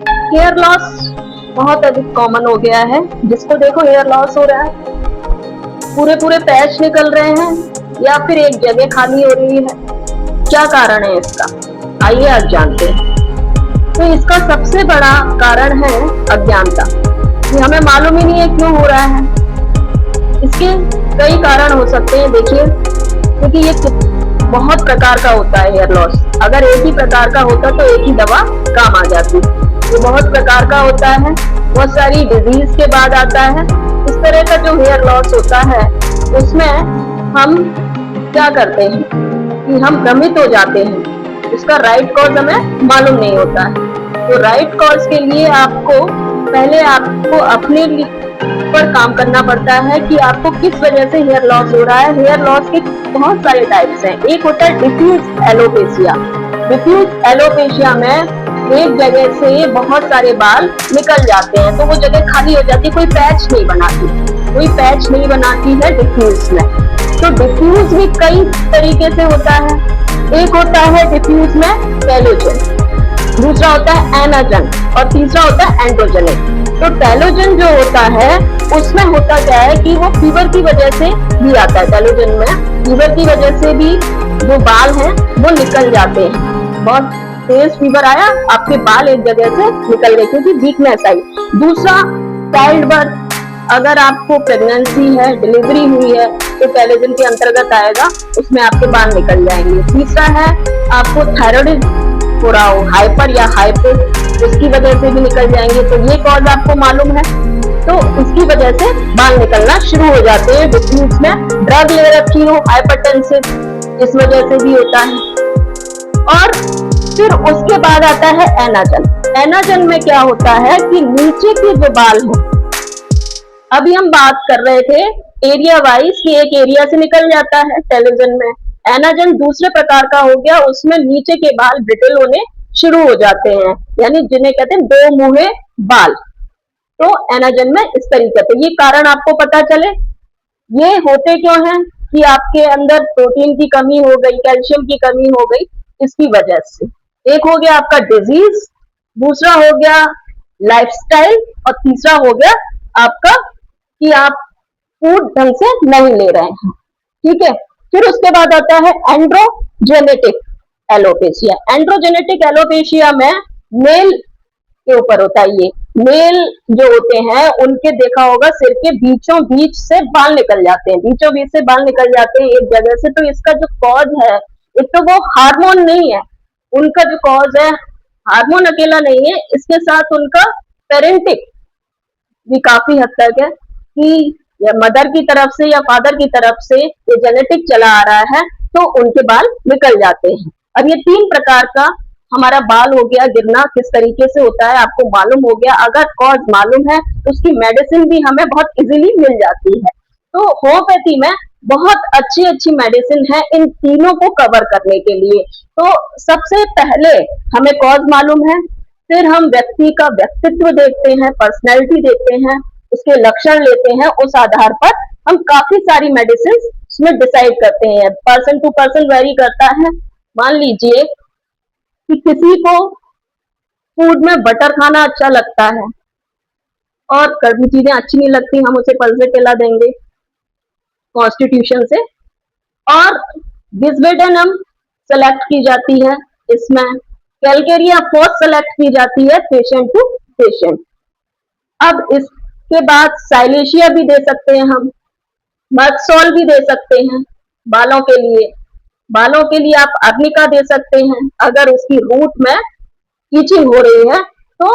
Hair loss बहुत अधिक common हो गया है। जिसको देखो हेयर लॉस हो रहा है, पूरे पूरे पैच निकल रहे हैं या फिर एक जगह खाली हो रही है। क्या कारण है इसका, आइए आज जानते हैं। तो इसका सबसे बड़ा कारण है अज्ञानता, कि हमें मालूम ही नहीं है क्यों हो रहा है। इसके कई कारण हो सकते हैं। देखिए, क्योंकि ये बहुत प्रकार का होता है हेयर लॉस। अगर एक ही प्रकार का होता तो एक ही दवा काम आ जाती। ये बहुत प्रकार का होता है, बहुत सारी डिजीज के बाद आता है। इस तरह का जो हेयर लॉस होता है उसमें हम क्या करते हैं कि हम भ्रमित हो जाते हैं। उसका राइट कॉज हमें मालूम नहीं होता है। तो राइट कॉज के लिए पहले आपको अपने पर काम करना पड़ता है कि आपको किस वजह से हेयर लॉस हो रहा है। हेयर लॉस के बहुत सारे टाइप्स हैं। एक होता है डिफ्यूज एलोपेशिया। डिफ्यूज एलोपेशिया में एक जगह से बहुत सारे बाल निकल जाते हैं, तो वो जगह खाली हो जाती है, कोई पैच नहीं बनाती है डिफ्यूज में। तो डिफ्यूज भी कई तरीके से होता है। एक होता है डिफ्यूज में टेलोजन, दूसरा होता है एनाजन और तीसरा होता है एंड्रोजेनिक। तो टेलोजन जो होता है उसमें होता क्या है कि वो फीवर की वजह से भी आता है। टेलोजन में फीवर की वजह से भी जो बाल हैं वो निकल जाते हैं। बहुत तेज फीवर आया, आपके बाल एक जगह से निकल गए क्योंकि वीकनेस आई। दूसरा, चाइल्ड बर्थ, अगर आपको प्रेगनेंसी है, डिलीवरी हुई है तो टेलोजन के अंतर्गत आएगा, उसमें आपके बाल निकल जाएंगे। तीसरा है आपको थायराइड हो रहा हो, हाइपर या हाइपो, उसकी वजह से भी निकल जाएंगे। तो ये कॉज आपको मालूम है, तो उसकी वजह से बाल निकलना शुरू हो जाते हैं। डिफ्यूज में ड्रग ले रखी हो, हाइपरटेंसिव, इस वजह से भी होता है। और फिर उसके बाद आता है एनाजन। एनाजन में क्या होता है कि नीचे के जो बाल हैं, अभी हम बात कर रहे थे एरिया वाइज कि एक एरिया से निकल जाता है टेलोजन में। एनाजन दूसरे प्रकार का हो गया, उसमें नीचे के बाल ब्रिटल होने शुरू हो जाते हैं, यानी जिन्हें कहते हैं दो मुहे बाल। तो एनाजन में इस तरीके से, ये कारण आपको पता चले ये होते क्यों हैं कि आपके अंदर प्रोटीन की कमी हो गई, कैल्शियम की कमी हो गई, इसकी वजह से। एक हो गया आपका डिजीज, दूसरा हो गया लाइफस्टाइल और तीसरा हो गया आपका कि आप फूड ढंग से नहीं ले रहे हैं। ठीक है, फिर उसके बाद आता है एंड्रोजेनेटिक एलोपेशिया। एंड्रोजेनेटिक एलोपेशिया में मेल के ऊपर होता है। ये मेल जो होते हैं उनके देखा होगा सिर के बीचों बीच से बाल निकल जाते हैं, बीचों बीच से बाल निकल जाते हैं एक जगह से। तो इसका जो कॉज है, एक तो वो हार्मोन नहीं है, उनका जो कॉज है हार्मोन अकेला नहीं है, इसके साथ उनका पेरेंटिक भी काफी हद तक है कि या मदर की तरफ से या फादर की तरफ से ये जेनेटिक चला आ रहा है, तो उनके बाल निकल जाते हैं। अब ये तीन प्रकार का हमारा बाल हो गया, गिरना किस तरीके से होता है आपको मालूम हो गया। अगर कॉज मालूम है तो उसकी मेडिसिन भी हमें बहुत इजीली मिल जाती है। तो होम्योपैथी में बहुत अच्छी अच्छी मेडिसिन है इन तीनों को कवर करने के लिए। तो सबसे पहले हमें कॉज मालूम है, फिर हम व्यक्ति का व्यक्तित्व देखते हैं, पर्सनैलिटी देखते हैं, उसके लक्षण लेते हैं, उस आधार पर हम काफी सारी मेडिसिन उसमें डिसाइड करते हैं। पर्सन टू पर्सन वेरी करता है। मान लीजिए कि किसी को फूड में बटर खाना अच्छा लगता है और कड़वी चीजें अच्छी नहीं लगती, हम उसे पल्से खिला देंगे कॉन्स्टिट्यूशन से। और बिस्बेडेनम सेलेक्ट की जाती है, इसमें कैलकेरिया फॉस सेलेक्ट की जाती है पेशेंट टू पेशेंट। अब इसके बाद साइलेशिया भी दे सकते हैं हम, मर्कसोल भी दे सकते हैं बालों के लिए। बालों के लिए आप अर्निका दे सकते हैं, अगर उसकी रूट में ईचिंग हो रही है तो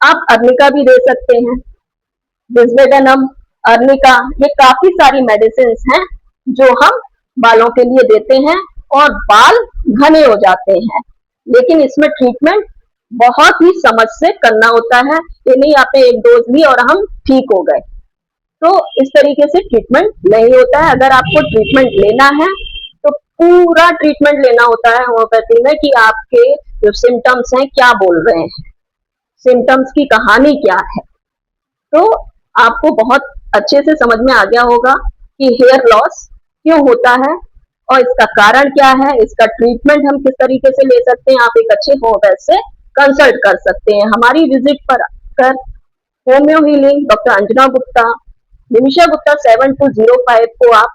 आप अर्निका भी दे सकते हैं। बिस्बेडेनम, अर्निका, ये काफी सारी मेडिसिन हैं जो हम बालों के लिए देते हैं और बाल घने हो जाते हैं। लेकिन इसमें ट्रीटमेंट बहुत ही समझ से करना होता है, ये नहीं आपने एक डोज ली और हम ठीक हो गए, तो इस तरीके से ट्रीटमेंट नहीं होता है। अगर आपको ट्रीटमेंट लेना है तो पूरा ट्रीटमेंट लेना होता है होम्योपैथी में कि आपके जो सिम्टम्स हैं क्या बोल रहे हैं, सिम्टम्स की कहानी क्या है। तो आपको बहुत अच्छे से समझ में आ गया होगा कि हेयर लॉस क्यों होता है और इसका कारण क्या है, इसका ट्रीटमेंट हम किस तरीके से ले सकते हैं। आप एक अच्छे होम्योपैथ से कंसल्ट कर सकते हैं। हमारी विजिट पर आकर homeo healing doctor Anjana Gupta, Nimisha Gupta 7205 को आप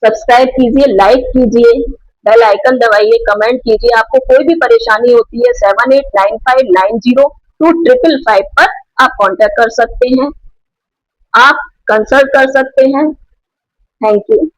सब्सक्राइब कीजिए, लाइक कीजिए, बेल आइकन दबाइए, कमेंट कीजिए। आपको कोई भी परेशानी होती है 7895902555 पर आप कांटेक्ट कर सकते हैं, आप कंसल्ट कर सकते हैं। Thank you.